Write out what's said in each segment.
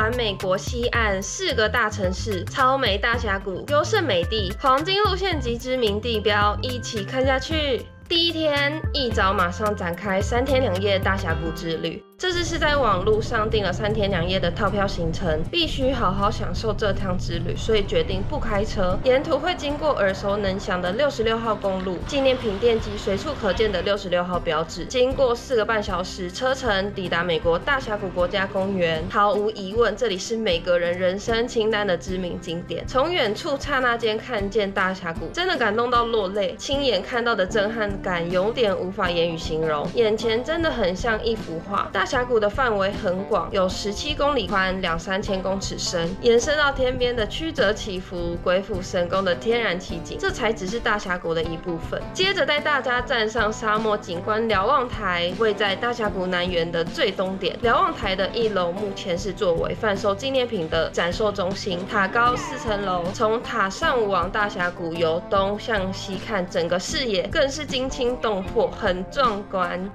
完美国西岸4个大城市，超美大峡谷、优胜美地、黄金路线及知名地标，一起看下去。第一天一早马上展开3天2夜大峡谷之旅。这次是在网络上订了3天2夜的套票行程，必须好好享受这趟之旅，所以决定不开车，沿途会经过耳熟能详的66号公路、纪念品店及随处可见的66号标志，经过4个半小时车程，抵达美国大峡谷国家公园。毫无疑问，这里是每个人人生清单的知名景点。从远处刹那间看见大峡谷，真的感动到落泪，亲眼看到的震撼感有点无法言语形容，眼前真的很像一幅画。大峡谷的范围很广，有17公里宽，2-3千公尺深，延伸到天边的曲折起伏、鬼斧神工的天然奇景，这才只是大峡谷的一部分。接着带大家站上沙漠景观瞭望台，位在大峡谷南缘的最东点。瞭望台的1楼目前是作为贩售纪念品的展售中心，塔高4层楼，从塔上往大峡谷由东向西看，整个视野更是惊心动魄，很壮观。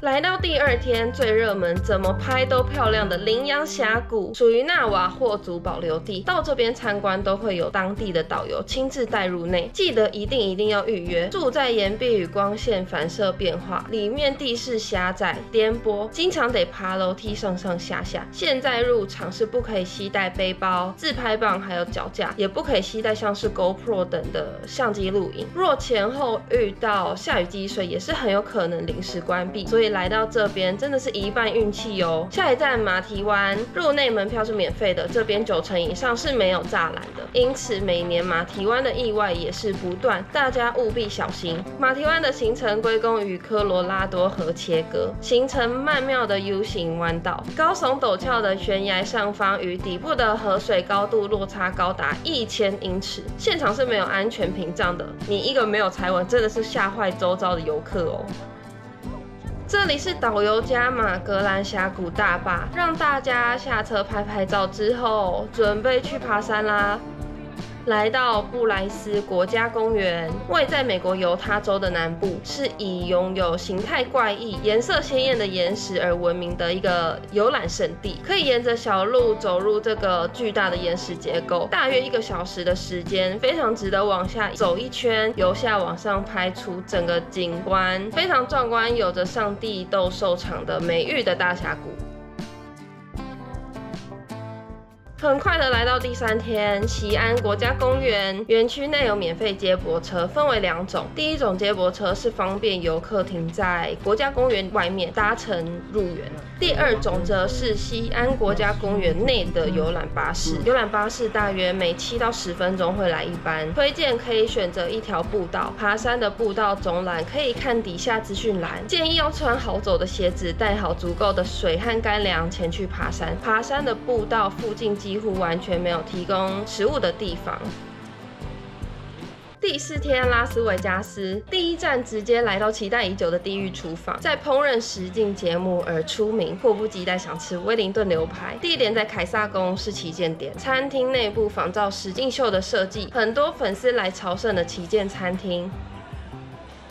来到第2天，最热门、怎么拍都漂亮的羚羊峡谷，属于纳瓦霍族保留地。到这边参观都会有当地的导游亲自带入内，记得一定要预约。住在岩壁与光线反射变化，里面地势狭窄颠簸，经常得爬楼梯上上下下。现在入场是不可以携带背包、自拍棒还有脚架，也不可以携带像是 GoPro 等的相机录影。若前后遇到下雨积水，也是很有可能临时关闭，所以来到这边真的是一半运气哦。下一站马蹄湾，入内门票是免费的，这边90%以上是没有栅栏的，因此每年马蹄湾的意外也是不断，大家务必小心。马蹄湾的行程归功于科罗拉多河切割，形成曼妙的 U 型弯道，高耸陡峭的悬崖上方与底部的河水高度落差高达1000英尺，现场是没有安全屏障的，你一个没有踩稳，真的是吓坏周遭的游客哦。这里是导游加马格兰峡谷大坝，让大家下车拍拍照之后，准备去爬山啦。来到布莱斯国家公园，位在美国犹他州的南部，是以拥有形态怪异、颜色鲜艳的岩石而闻名的一个游览胜地。可以沿着小路走入这个巨大的岩石结构，大约1个小时的时间，非常值得往下走一圈，由下往上拍出整个景观，非常壮观，有着上帝斗兽场的美誉的大峡谷。很快的来到第3天，锡安国家公园园区内有免费接驳车，分为2种。第一种接驳车是方便游客停在国家公园外面搭乘入园，第2种则是锡安国家公园内的游览巴士。游览巴士大约每7到10分钟会来一班，推荐可以选择一条步道，爬山的步道总览可以看底下资讯栏，建议要穿好走的鞋子，带好足够的水和干粮前去爬山。爬山的步道附近几乎完全没有提供食物的地方。第4天，拉斯维加斯第1站直接来到期待已久的地狱厨房，在烹饪实境节目而出名，迫不及待想吃威灵顿牛排。地点在凯撒宫是旗舰店，餐厅内部仿照实境秀的设计，很多粉丝来朝圣的旗舰餐厅。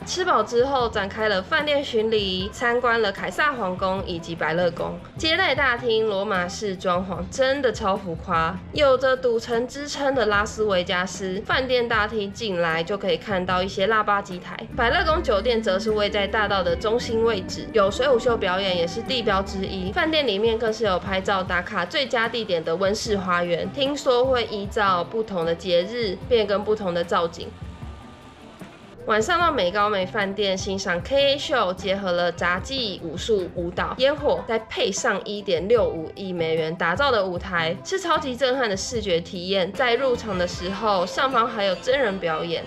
吃饱之后，展开了饭店巡礼，参观了凯撒皇宫以及百乐宫。接待大厅罗马式装潢真的超浮夸，有着赌城之称的拉斯维加斯饭店大厅进来就可以看到一些腊八机台。百乐宫酒店则是位在大道的中心位置，有水舞秀表演也是地标之一。饭店里面更是有拍照打卡最佳地点的温室花园，听说会依照不同的节日变更不同的造景。晚上到美高梅饭店欣赏 KA 秀，结合了杂技、武术、舞蹈、烟火，再配上1.65亿美元打造的舞台，是超级震撼的视觉体验。在入场的时候，上方还有真人表演。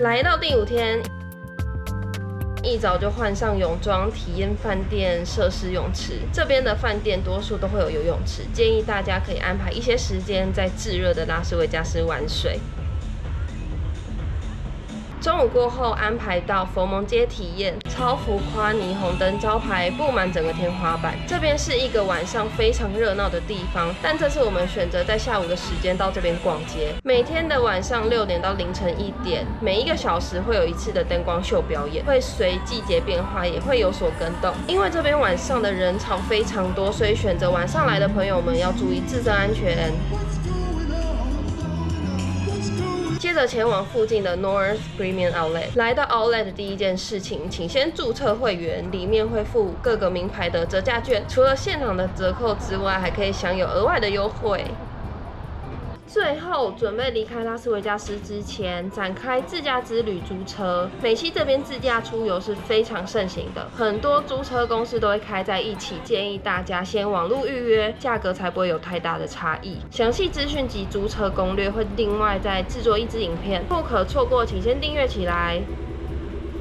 来到第5天，一早就换上泳装，体验饭店设施泳池。这边的饭店多数都会有游泳池，建议大家可以安排一些时间在炙热的拉斯维加斯玩水。中午过后安排到佛蒙街体验，超浮夸霓虹灯招牌布满整个天花板。这边是一个晚上非常热闹的地方，但这次我们选择在下午的时间到这边逛街。每天的晚上6点到凌晨1点，每1个小时会有一次的灯光秀表演，会随季节变化，也会有所更动。因为这边晚上的人潮非常多，所以选择晚上来的朋友们要注意自身安全。接着前往附近的 North Premium Outlet， 来到 Outlet 的第一件事情，请先注册会员，里面会附各个名牌的折价券，除了现场的折扣之外，还可以享有额外的优惠。最后准备离开拉斯维加斯之前，展开自驾之旅租车。美西这边自驾出游是非常盛行的，很多租车公司都会开在一起，建议大家先网络预约，价格才不会有太大的差异。详细资讯及租车攻略会另外再制作一支影片，不可错过，请先订阅起来。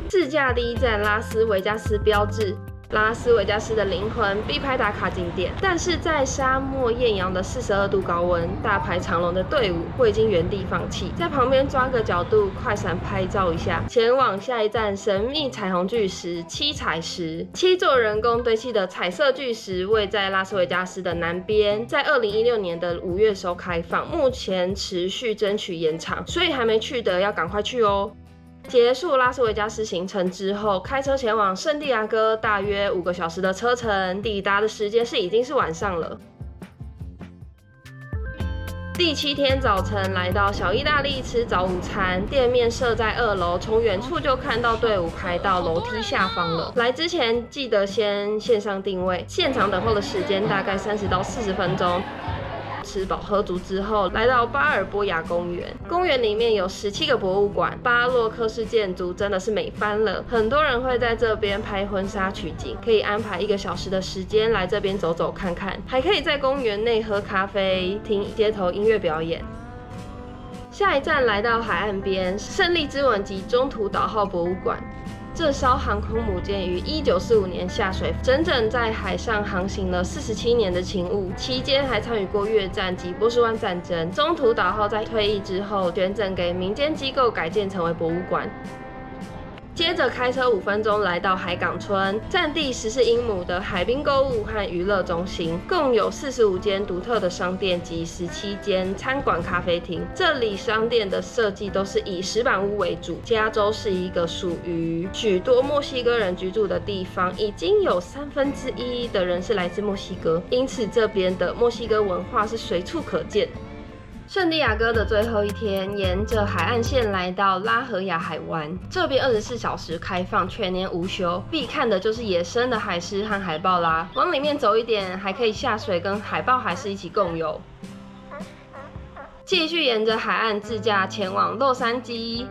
自驾第一站拉斯维加斯标志。拉斯维加斯的灵魂必拍打卡景点，但是在沙漠艳阳的42度高温，大排长龙的队伍会已经原地放弃，在旁边抓个角度快闪拍照一下，前往下一站神秘彩虹巨石七彩石。7座人工堆砌的彩色巨石位在拉斯维加斯的南边，在2016年的5月时候开放，目前持续争取延长，所以还没去的要赶快去哦。结束拉斯维加斯行程之后，开车前往圣地亚哥，大约5个小时的车程，抵达的时间已经是晚上了。第7天早晨，来到小意大利吃早午餐，店面设在2楼，从远处就看到队伍排到楼梯下方了。来之前记得先线上定位，现场等候的时间大概30到40分钟。吃饱喝足之后，来到巴尔波亚公园。公园里面有17个博物馆，巴洛克式建筑真的是美翻了。很多人会在这边拍婚纱取景，可以安排1个小时的时间来这边走走看看，还可以在公园内喝咖啡，听街头音乐表演。下一站来到海岸边，胜利之吻及中途岛号博物馆。这艘航空母舰于1945年下水，整整在海上航行了47年的勤务，期间还参与过越战及波斯湾战争。中途岛号在退役之后，捐赠给民间机构改建成为博物馆。接着开车5分钟来到海港村，占地14英亩的海滨购物和娱乐中心，共有45间独特的商店及17间餐馆咖啡厅。这里商店的设计都是以石板屋为主。加州是一个属于许多墨西哥人居住的地方，已经有1/3的人是来自墨西哥，因此这边的墨西哥文化是随处可见。圣地亚哥的最后一天，沿着海岸线来到拉荷亚海湾，这边24小时开放，全年无休。必看的就是野生的海狮和海豹啦。往里面走一点，还可以下水跟海豹、海狮一起共游。继续沿着海岸自驾前往洛杉矶。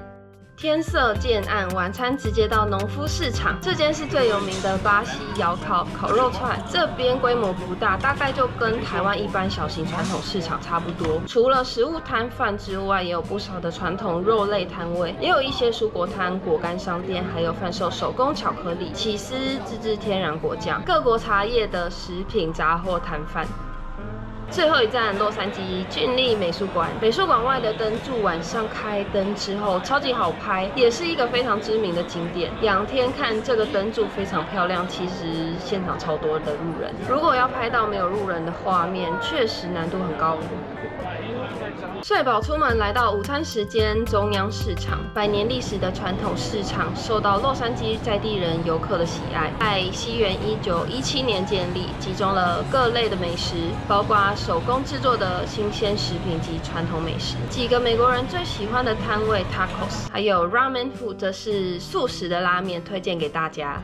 天色渐暗，晚餐直接到农夫市场。这间是最有名的巴西窑烤肉串，这边规模不大，大概就跟台湾一般小型传统市场差不多。除了食物摊贩之外，也有不少的传统肉类摊位，也有一些蔬果摊、果干商店，还有贩售手工巧克力、起司、自制天然果酱、各国茶叶的食品杂货摊贩。最后一站洛杉矶郡立美术馆，美术馆外的灯柱晚上开灯之后超级好拍，也是一个非常知名的景点。仰天看这个灯柱非常漂亮，其实现场超多的路人，如果要拍到没有路人的画面，确实难度很高。睡饱出门来到午餐时间，中央市场100年历史的传统市场，受到洛杉矶在地人游客的喜爱。在西元1917年建立，集中了各类的美食，包括手工制作的新鲜食品及传统美食。几个美国人最喜欢的摊位 tacos， 还有 ramen food， 这是素食的拉面，推荐给大家。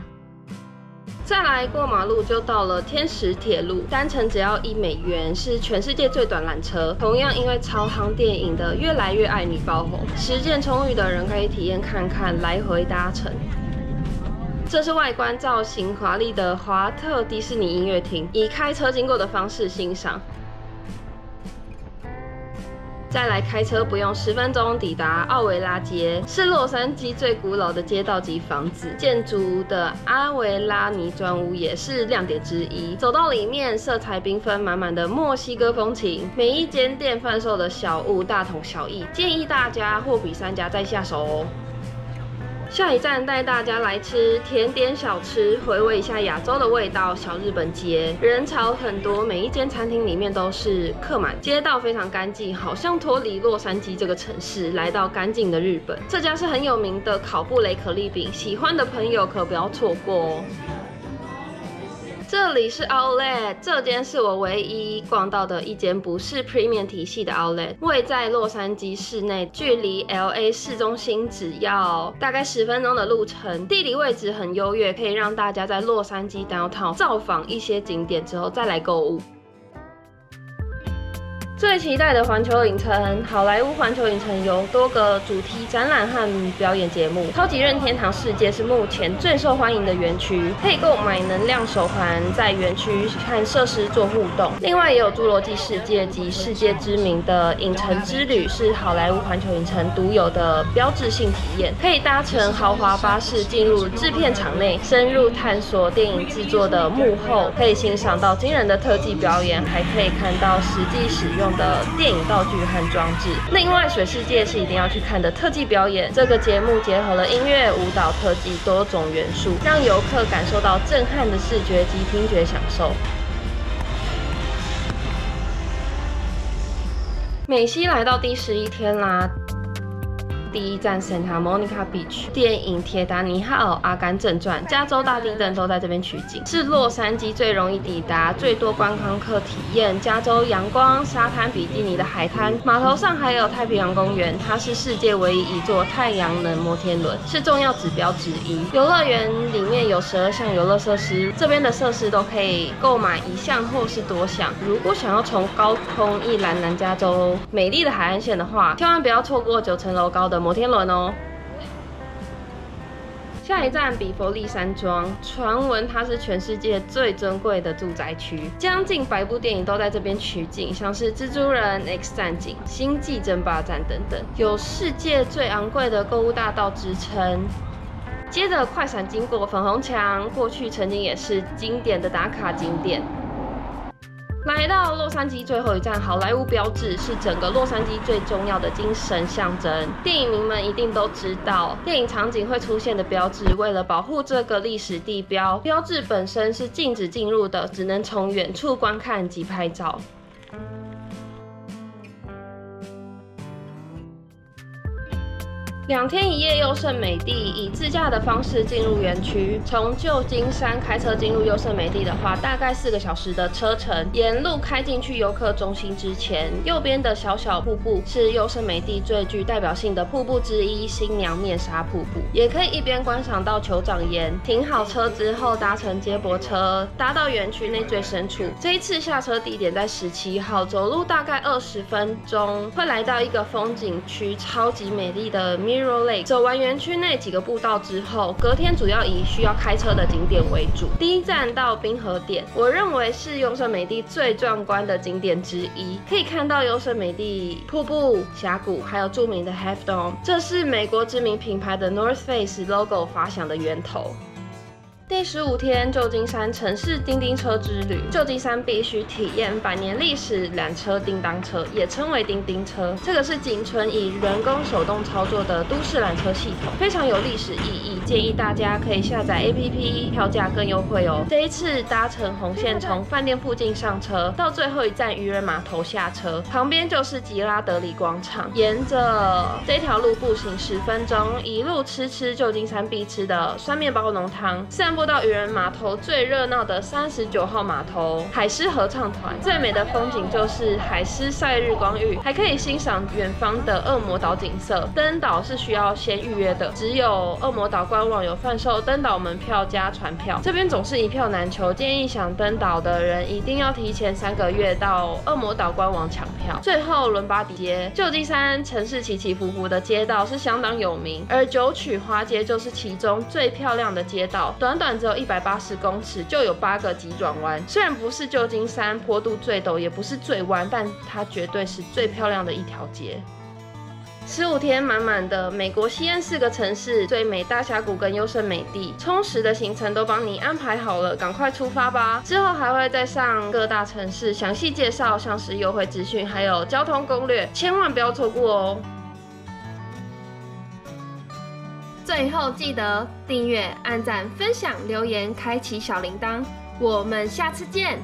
再来过马路就到了天使铁路，单程只要$1，是全世界最短缆车。同样因为超夯电影的《越来越爱你》爆红，时间充裕的人可以体验看看来回搭乘。这是外观造型华丽的华特迪士尼音乐厅，以开车经过的方式欣赏。再来开车不用10分钟抵达奥维拉街，是洛杉矶最古老的街道及房子，建筑的阿维拉尼砖屋也是亮点之一。走到里面，色彩缤纷，满满的墨西哥风情，每一间店贩售的小物大同小异，建议大家货比三家再下手哦。下一站带大家来吃甜点小吃，回味一下亚洲的味道。小日本街人潮很多，每一间餐厅里面都是客满，街道非常干净，好像脱离洛杉矶这个城市，来到干净的日本。这家是很有名的烤布雷可丽饼，喜欢的朋友可不要错过哦。这里是 Outlet， 这间是我唯一逛到的一间不是 Premium 体系的 Outlet， 位在洛杉矶市内，距离 LA 市中心只要大概10分钟的路程，地理位置很优越，可以让大家在洛杉矶 Downtown 造访一些景点之后再来购物。最期待的环球影城，好莱坞环球影城有多个主题展览和表演节目。超级任天堂世界是目前最受欢迎的园区，可以购买能量手环，在园区和设施做互动。另外也有侏罗纪世界及世界知名的影城之旅，是好莱坞环球影城独有的标志性体验。可以搭乘豪华巴士进入制片厂内，深入探索电影制作的幕后，可以欣赏到惊人的特技表演，还可以看到实际使用的电影道具和装置。另外，水世界是一定要去看的特技表演。这个节目结合了音乐、舞蹈、特技多种元素，让游客感受到震撼的视觉及听觉享受。美西来到第11天啦。第一站 Santa Monica Beach， 电影《铁达尼号》《阿甘正传》、加州大地震都在这边取景，是洛杉矶最容易抵达、最多观光客体验加州阳光、沙滩比基尼的海滩。码头上还有太平洋公园，它是世界唯一一座太阳能摩天轮，是重要指标之一。游乐园里面有12项游乐设施，这边的设施都可以购买1项或是多项。如果想要从高空一览南加州美丽的海岸线的话，千万不要错过9层楼高的摩天轮哦。下一站比佛利山庄，传闻它是全世界最尊贵的住宅区，将近100部电影都在这边取景，像是蜘蛛人、X 战警、星际争霸战等等，有世界最昂贵的购物大道之称。接着快闪经过粉红墙，过去曾经也是经典的打卡景点。来到洛杉矶最后一站，好莱坞标志是整个洛杉矶最重要的精神象征。电影迷们一定都知道，电影场景会出现的标志，为了保护这个历史地标，标志本身是禁止进入的，只能从远处观看及拍照。2天1夜优胜美地，以自驾的方式进入园区。从旧金山开车进入优胜美地的话，大概4个小时的车程。沿路开进去游客中心之前，右边的小小瀑布是优胜美地最具代表性的瀑布之一——新娘面纱瀑布。也可以一边观赏到酋长岩。停好车之后，搭乘接驳车搭到园区内最深处。这一次下车地点在17号，走路大概20分钟，会来到一个风景区超级美丽的 Mirror Lake。走完园区内几个步道之后，隔天主要以需要开车的景点为主。第一站到冰河点，我认为是优胜美地最壮观的景点之一，可以看到优胜美地瀑布、峡谷，还有著名的 Half Dome， 这是美国知名品牌的 North Face logo 发想的源头。第15天，旧金山城市叮叮车之旅。旧金山必须体验100年历史缆车叮当车，也称为叮叮车。这个是仅存以人工手动操作的都市缆车系统，非常有历史意义。建议大家可以下载 APP， 票价更优惠哦。这一次搭乘红线从饭店附近上车，到最后一站渔人码头下车，旁边就是吉拉德里广场。沿着这条路步行10分钟，一路吃旧金山必吃的酸面包浓汤。散步到渔人码头最热闹的39号码头海狮合唱团，最美的风景就是海狮晒日光浴，还可以欣赏远方的恶魔岛景色。登岛是需要先预约的，只有恶魔岛官网有贩售登岛门票加船票，这边总是一票难求，建议想登岛的人一定要提前3个月到恶魔岛官网抢票。最后伦巴底街，旧金山城市起起伏伏的街道是相当有名，而九曲花街就是其中最漂亮的街道，短短只有180公尺就有8个急转弯。虽然不是旧金山坡度最陡，也不是最弯，但它绝对是最漂亮的一条街。15天满满的美国西岸4个城市、最美大峡谷跟优胜美地，充实的行程都帮你安排好了，赶快出发吧！之后还会再上各大城市详细介绍，像是优惠资讯还有交通攻略，千万不要错过哦。最后记得订阅、按赞、分享、留言、开启小铃铛。我们下次见。